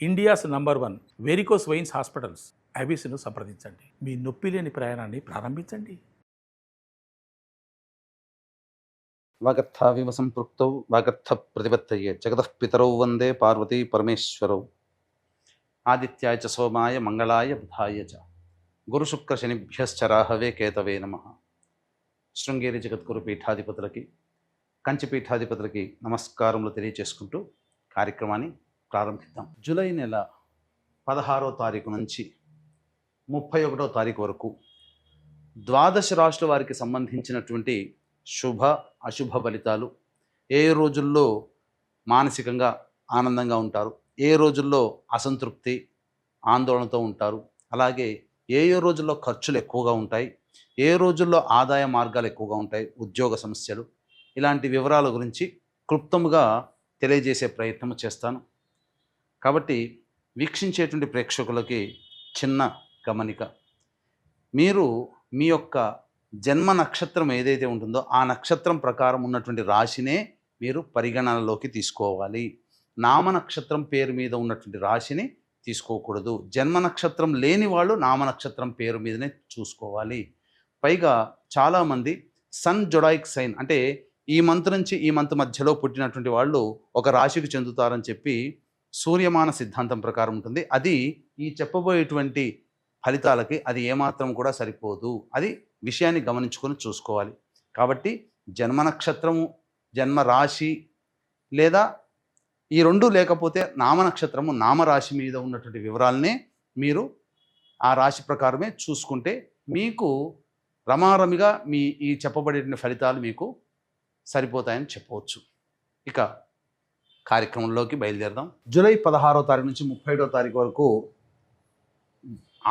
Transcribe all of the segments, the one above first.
India's number 1 varicose veins hospitals ఐబీసీను సంప్రదించండి. మీ నొప్పి లేని ప్రయాణాన్ని ప్రారంభించండి. వాగర్థావివ సంపృక్తౌ వాగర్థ ప్రతిపత్తయే జగతః పితరౌ వందే పార్వతీ పరమేశ్వరౌ. ఆదిత్యాయ చ సోమాయ మంగళాయ బుధాయ చ గురుశుక్ర శనిభ్యశ్చ రాహవే కేతవే నమః. శృంగేరి జగద్గురు పీఠాధిపతులకి, కంచి పీఠాధిపతులకి నమస్కారములు తెలియచేసుకుంటూ కార్యక్రమాన్ని ప్రారంభిద్దాం. జూలై నెల 16వ తారీఖు నుంచి 31వ తారీఖు వరకు ద్వాదశ రాశుల వారికి సంబంధించినటువంటి శుభ అశుభ ఫలితాలు, ఏ రోజుల్లో మానసికంగా ఆనందంగా ఉంటారు, ఏ రోజుల్లో అసంతృప్తి ఆందోళనతో ఉంటారు, అలాగే ఏ రోజుల్లో ఖర్చులు ఎక్కువగా ఉంటాయి, ఏ రోజుల్లో ఆదాయ మార్గాలు ఎక్కువగా ఉంటాయి, ఉద్యోగ సమస్యలు, ఇలాంటి వివరాల గురించి క్లుప్తముగా తెలియజేసే ప్రయత్నం చేస్తాను. కాబట్టి వీక్షించేటువంటి ప్రేక్షకులకి చిన్న గమనిక, మీరు మీ యొక్క జన్మ నక్షత్రం ఏదైతే ఉంటుందో ఆ నక్షత్రం ప్రకారం ఉన్నటువంటి రాశినే మీరు పరిగణనలోకి తీసుకోవాలి. నామ నక్షత్రం పేరు మీద ఉన్నటువంటి రాశిని తీసుకోకూడదు. జన్మ నక్షత్రం లేని వాళ్ళు నామ నక్షత్రం పేరు మీదనే చూసుకోవాలి. పైగా చాలామంది సన్ జొడాయిక్ సైన్ అంటే ఈ మంత్ నుంచి ఈ మంత్ మధ్యలో పుట్టినటువంటి వాళ్ళు ఒక రాశికి చెందుతారని చెప్పి సూర్యమాన సిద్ధాంతం ప్రకారం ఉంటుంది. అది ఈ చెప్పబోయేటువంటి ఫలితాలకి అది ఏమాత్రం కూడా సరిపోదు. అది విషయాన్ని గమనించుకొని చూసుకోవాలి. కాబట్టి జన్మ నక్షత్రము, జన్మ రాశి లేదా ఈ రెండు లేకపోతే నామ నక్షత్రము, నామరాశి మీద ఉన్నటువంటి వివరాలనే మీరు ఆ రాశి ప్రకారమే చూసుకుంటే మీకు రమారమిగా మీ ఈ చెప్పబడేటువంటి ఫలితాలు మీకు సరిపోతాయని చెప్పవచ్చు. ఇక కార్యక్రమంలోకి బయలుదేరదాం. జూలై 16వ తారీఖు నుంచి 31వ తారీఖు వరకు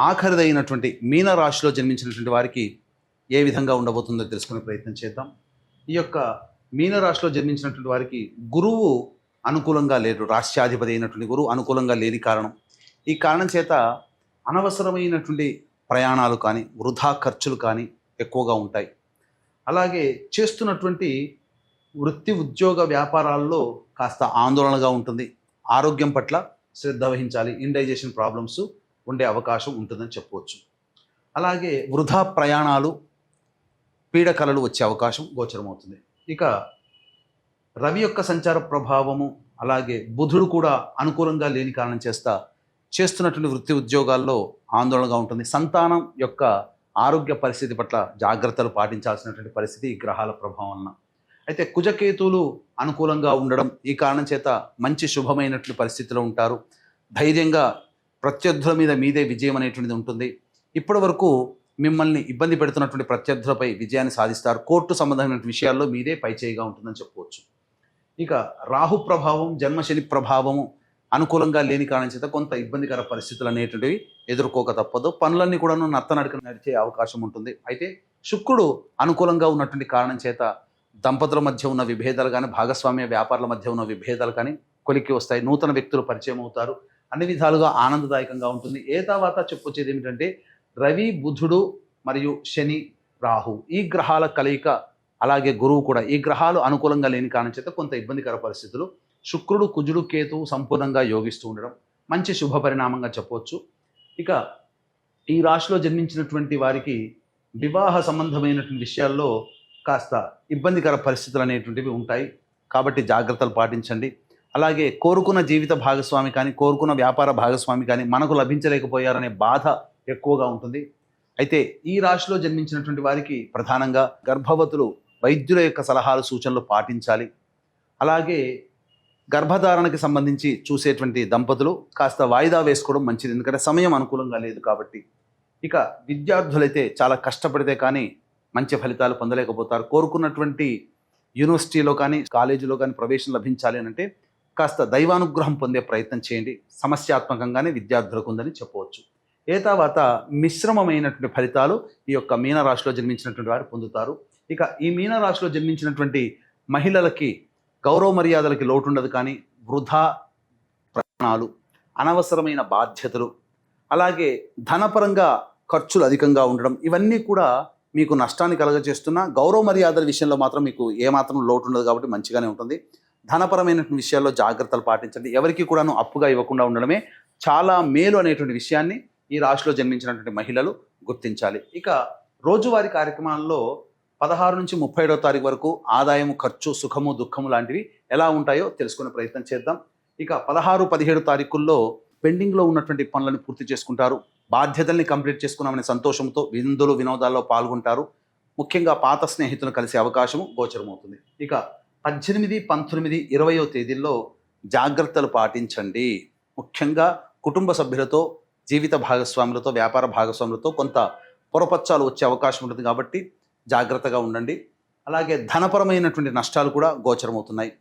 ఆఖరిదైనటువంటి మీనరాశిలో జన్మించినటువంటి వారికి ఏ విధంగా ఉండబోతుందో తెలుసుకునే ప్రయత్నం చేద్దాం. ఈ యొక్క మీనరాశిలో జన్మించినటువంటి వారికి గురువు అనుకూలంగా లేరు. రాష్ట్రాధిపతి అయినటువంటి గురువు అనుకూలంగా లేని కారణం, ఈ కారణం చేత అనవసరమైనటువంటి ప్రయాణాలు కానీ వృధా ఖర్చులు కానీ ఎక్కువగా ఉంటాయి. అలాగే చేస్తున్నటువంటి వృత్తి ఉద్యోగ వ్యాపారాల్లో కాస్త ఆందోళనగా ఉంటుంది. ఆరోగ్యం పట్ల శ్రద్ధ వహించాలి. ఇండైజెషన్ ప్రాబ్లమ్స్ ఉండే అవకాశం ఉంటుందని చెప్పవచ్చు. అలాగే వృధా ప్రయాణాలు, పీడకలలు వచ్చే అవకాశం గోచరమవుతుంది. ఇక రవి యొక్క సంచార ప్రభావము, అలాగే బుధుడు కూడా అనుకూలంగా లేని కారణం చేస్తున్నటువంటి వృత్తి ఉద్యోగాల్లో ఆందోళనగా ఉంటుంది. సంతానం యొక్క ఆరోగ్య పరిస్థితి పట్ల జాగ్రత్తలు పాటించాల్సినటువంటి పరిస్థితి ఈ గ్రహాల ప్రభావం వలన. అయితే కుజకేతువులు అనుకూలంగా ఉండడం, ఈ కారణం చేత మంచి శుభమైనటువంటి పరిస్థితిలో ఉంటారు. ధైర్యంగా ప్రత్యర్థుల మీద మీదే విజయం అనేటువంటిది ఉంటుంది. ఇప్పటి వరకు మిమ్మల్ని ఇబ్బంది పెడుతున్నటువంటి ప్రత్యర్థులపై విజయాన్ని సాధిస్తారు. కోర్టు సంబంధమైన విషయాల్లో మీదే పైచేయిగా ఉంటుందని చెప్పవచ్చు. ఇక రాహు ప్రభావం, జన్మశని ప్రభావము అనుకూలంగా లేని కారణం చేత కొంత ఇబ్బందికర పరిస్థితులు అనేటువంటివి ఎదుర్కోక తప్పదు. పనులన్నీ కూడా నత్తనడక నడిచే అవకాశం ఉంటుంది. అయితే శుక్రుడు అనుకూలంగా ఉన్నటువంటి కారణం చేత దంపతుల మధ్య ఉన్న విభేదాలు కానీ, భాగస్వామ్య వ్యాపారాల మధ్య ఉన్న విభేదాలు కానీ కొలిక్కి వస్తాయి. నూతన వ్యక్తులు పరిచయం అవుతారు. అన్ని విధాలుగా ఆనందదాయకంగా ఉంటుంది. తర్వాత చెప్పొచ్చేది ఏమిటంటే రవి, బుధుడు మరియు శని, రాహు ఈ గ్రహాల కలయిక, అలాగే గురువు కూడా, ఈ గ్రహాలు అనుకూలంగా లేని కారణం చేత కొంత ఇబ్బందికర పరిస్థితులు. శుక్రుడు, కుజుడు, కేతువు సంపూర్ణంగా యోగిస్తూ ఉండడం మంచి శుభ పరిణామంగా చెప్పవచ్చు. ఇక ఈ రాశిలో జన్మించినటువంటి వారికి వివాహ సంబంధమైనటువంటి విషయాల్లో కాస్త ఇబ్బందికర పరిస్థితులు అనేటువంటివి ఉంటాయి. కాబట్టి జాగ్రత్తలు పాటించండి. అలాగే కోరుకున్న జీవిత భాగస్వామి కానీ, కోరుకున్న వ్యాపార భాగస్వామి కానీ మనకు లభించలేకపోయారనే బాధ ఎక్కువగా ఉంటుంది. అయితే ఈ రాశిలో జన్మించినటువంటి వారికి ప్రధానంగా గర్భవతులు వైద్యుల యొక్క సలహాలు, సూచనలు పాటించాలి. అలాగే గర్భధారణకి సంబంధించి చూసేటువంటి దంపతులు కాస్త వాయిదా వేసుకోవడం మంచిది, ఎందుకంటే సమయం అనుకూలంగా లేదు కాబట్టి. ఇక విద్యార్థులైతే చాలా కష్టపడితే కానీ మంచి ఫలితాలు పొందలేకపోతారు. కోరుకున్నటువంటి యూనివర్సిటీలో కానీ, కాలేజీలో కానీ ప్రవేశం లభించాలి అని అంటే కాస్త దైవానుగ్రహం పొందే ప్రయత్నం చేయండి. సమస్యాత్మకంగానే విద్యార్థులకు ఉందని చెప్పవచ్చు. తర్వాత మిశ్రమమైనటువంటి ఫలితాలు ఈ యొక్క మీనరాశిలో జన్మించినటువంటి వారు పొందుతారు. ఇక ఈ మీనరాశిలో జన్మించినటువంటి మహిళలకి గౌరవ మర్యాదలకి లోటు ఉండదు, కానీ వృధా ప్రయాణాలు, అనవసరమైన బాధ్యతలు, అలాగే ధనపరంగా ఖర్చులు అధికంగా ఉండడం, ఇవన్నీ కూడా మీకు నష్టాన్ని కలగజేస్తున్నా గౌరవ మర్యాదల విషయంలో మాత్రం మీకు ఏమాత్రం లోటు ఉండదు కాబట్టి మంచిగానే ఉంటుంది. ధనపరమైనటువంటి విషయాల్లో జాగ్రత్తలు పాటించండి. ఎవరికి కూడాను అప్పుగా ఇవ్వకుండా ఉండడమే చాలా మేలు అనేటువంటి విషయాన్ని ఈ రాశిలో జన్మించినటువంటి మహిళలు గుర్తించాలి. ఇక రోజువారీ కార్యక్రమాల్లో 16 నుంచి 31వ తారీఖు వరకు ఆదాయము, ఖర్చు, సుఖము, దుఃఖము లాంటివి ఎలా ఉంటాయో తెలుసుకునే ప్రయత్నం చేద్దాం. ఇక 16, 17 తారీఖుల్లో పెండింగ్లో ఉన్నటువంటి పనులను పూర్తి చేసుకుంటారు. బాధ్యతల్ని కంప్లీట్ చేసుకున్నామనే సంతోషంతో విందులు, వినోదాల్లో పాల్గొంటారు. ముఖ్యంగా పాత స్నేహితులను కలిసే అవకాశము గోచరమవుతుంది. ఇక 18, 19, 20వ తేదీల్లో జాగ్రత్తలు పాటించండి. ముఖ్యంగా కుటుంబ సభ్యులతో, జీవిత భాగస్వాములతో, వ్యాపార భాగస్వాములతో కొంత పొరపచ్చాలు వచ్చే అవకాశం ఉంటుంది కాబట్టి జాగ్రత్తగా ఉండండి. అలాగే ధనపరమైనటువంటి నష్టాలు కూడా గోచరమవుతున్నాయి.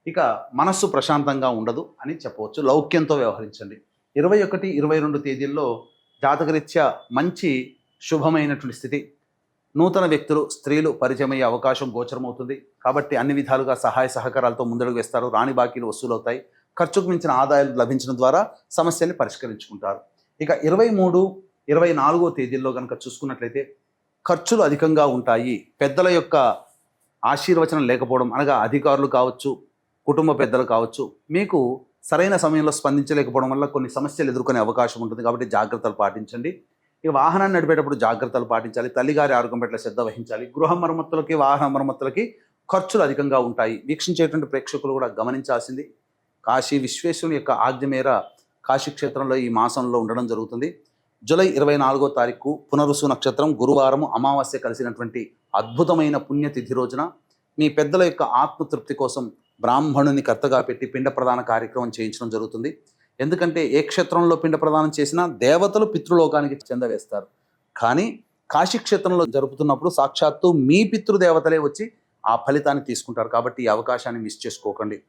ఇక మనస్సు ప్రశాంతంగా ఉండదు అని చెప్పవచ్చు. లౌక్యంతో వ్యవహరించండి. 21, 22 తేదీల్లో జాతకరీత్యా మంచి శుభమైనటువంటి స్థితి. నూతన వ్యక్తులు, స్త్రీలు పరిచయమయ్యే అవకాశం గోచరమవుతుంది కాబట్టి అన్ని విధాలుగా సహాయ సహకారాలతో ముందడుగు వేస్తారు. రాని బాకీలు వసూలవుతాయి. ఖర్చుకు మించిన ఆదాయాలు లభించడం ద్వారా సమస్యల్ని పరిష్కరించుకుంటారు. ఇక 23, 24వ తేదీల్లో కనుక చూసుకున్నట్లయితే ఖర్చులు అధికంగా ఉంటాయి. పెద్దల యొక్క ఆశీర్వచనం లేకపోవడం, అనగా అధికారులు కావచ్చు, కుటుంబ పెద్దలు కావచ్చు, మీకు సరైన సమయంలో స్పందించలేకపోవడం వల్ల కొన్ని సమస్యలు ఎదుర్కొనే అవకాశం ఉంటుంది కాబట్టి జాగ్రత్తలు పాటించండి. ఇక వాహనాన్ని నడిపేటప్పుడు జాగ్రత్తలు పాటించాలి. తల్లిగారి ఆరోగ్యం పట్ల శ్రద్ధ వహించాలి. గృహ మరమ్మతులకి, వాహన మరమ్మతులకి ఖర్చులు అధికంగా ఉంటాయి. వీక్షించేటువంటి ప్రేక్షకులు కూడా గమనించాల్సింది, కాశీ విశ్వేశ్వరుని యొక్క ఆజ్ఞ మేర కాశీ క్షేత్రంలో ఈ మాసంలో ఉండడం జరుగుతుంది. జూలై 24వ తారీఖు పునరుసు నక్షత్రం, గురువారం, అమావాస్య కలిసినటువంటి అద్భుతమైన పుణ్యతిథి రోజున మీ పెద్దల యొక్క ఆత్మతృప్తి కోసం బ్రాహ్మణుని కర్తగా పెట్టి పిండ ప్రదాన కార్యక్రమం చేయించడం జరుగుతుంది. ఎందుకంటే ఏ క్షేత్రంలో పిండ ప్రదానం చేసినా దేవతలు పితృలోకానికి చెందవేస్తారు. కానీ కాశీక్షేత్రంలో జరుపుతున్నప్పుడు సాక్షాత్తు మీ పితృదేవతలే వచ్చి ఆ ఫలితాన్ని తీసుకుంటారు కాబట్టి ఈ అవకాశాన్ని మిస్ చేసుకోకండి.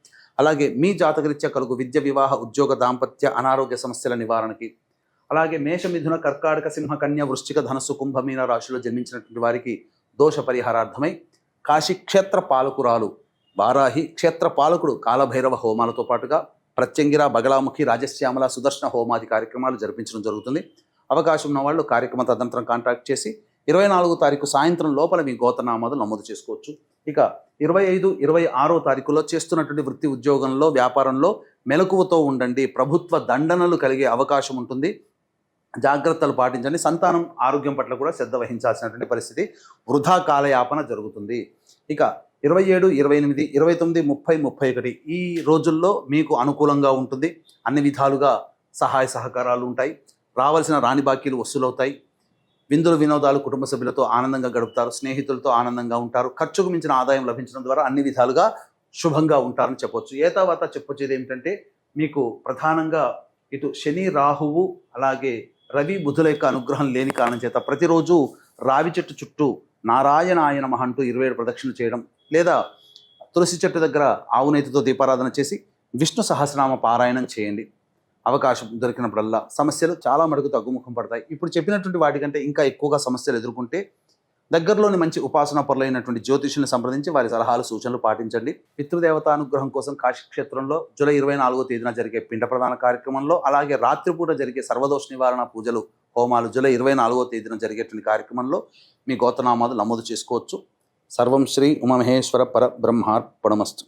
అలాగే మీ జాతకరీత్యా కలుగు విద్య, వివాహ, ఉద్యోగ, దాంపత్య, అనారోగ్య సమస్యల నివారణకి, అలాగే మేష, మిథున, కర్కాటక, సింహ, కన్య, వృశ్చిక, ధనస్సు, కుంభ, మీన రాశిలో జన్మించినటువంటి వారికి దోష పరిహారార్థమై కాశీ క్షేత్ర పాలకురాలు వారాహి, క్షేత్ర పాలకుడు కాలభైరవ హోమాలతో పాటుగా ప్రత్యంగిర, బగలాముఖి, రాజశ్యామల, సుదర్శన హోమాది కార్యక్రమాలు జరిపించడం జరుగుతుంది. అవకాశం ఉన్న వాళ్ళు కార్యక్రమ తదనంతరం కాంటాక్ట్ చేసి 24వ తారీఖు సాయంత్రం లోపల మీ గోత్రనామాలు నమోదు చేసుకోవచ్చు. ఇక 25, 26వ తారీఖులో చేస్తున్నటువంటి వృత్తి, ఉద్యోగంలో, వ్యాపారంలో మెలకువతో ఉండండి. ప్రభుత్వ దండనలు కలిగే అవకాశం ఉంటుంది. జాగ్రత్తలు పాటించండి. సంతానం ఆరోగ్యం పట్ల కూడా శ్రద్ధ వహించాల్సినటువంటి పరిస్థితి, వృధా కాలయాపన జరుగుతుంది. ఇక 27, 28, 29, 30, 31 ఈ రోజుల్లో మీకు అనుకూలంగా ఉంటుంది. అన్ని విధాలుగా సహాయ సహకారాలు ఉంటాయి. రావాల్సిన రాని బాకీలు వసూలవుతాయి. విందులు, వినోదాలు కుటుంబ సభ్యులతో ఆనందంగా గడుపుతారు. స్నేహితులతో ఆనందంగా ఉంటారు. ఖర్చుకు మించిన ఆదాయం లభించడం ద్వారా అన్ని విధాలుగా శుభంగా ఉంటారని చెప్పొచ్చు. ఏ తర్వాత చెప్పొచ్చేది ఏమిటంటే మీకు ప్రధానంగా ఇటు శని, రాహువు, అలాగే రవి, బుధుల యొక్క అనుగ్రహం లేని కారణం చేత ప్రతిరోజు రావి చెట్టు చుట్టూ నారాయణాయ నమః అంటూ 27 ప్రదక్షిణలు చేయడం, లేదా తులసి చెట్టు దగ్గర ఆవు నేతితో దీపారాధన చేసి విష్ణు సహస్రనామ పారాయణం చేయండి. అవకాశం దొరికినప్పుడల్లా సమస్యలు చాలా మటుకు తగ్గుముఖం పడతాయి. ఇప్పుడు చెప్పినటువంటి వాటికంటే ఇంకా ఎక్కువగా సమస్యలు ఎదుర్కొంటే దగ్గరలోని మంచి ఉపాసనా పరులైనటువంటి జ్యోతిషుల్ని సంప్రదించి వారి సలహాలు, సూచనలు పాటించండి. పితృదేవతానుగ్రహం కోసం కాశీక్షేత్రంలో జూలై 24వ తేదీన జరిగే పిండ ప్రదాన కార్యక్రమంలో, అలాగే రాత్రిపూట జరిగే సర్వదోష నివారణ పూజలు, హోమాలు జూలై 24వ తేదీన జరిగేటువంటి కార్యక్రమంలో మీ గోత్రనామాలు నమోదు చేసుకోవచ్చు. సర్వం శ్రీ ఉమామహేశ్వర పర బ్రహ్మార్పణమస్తు.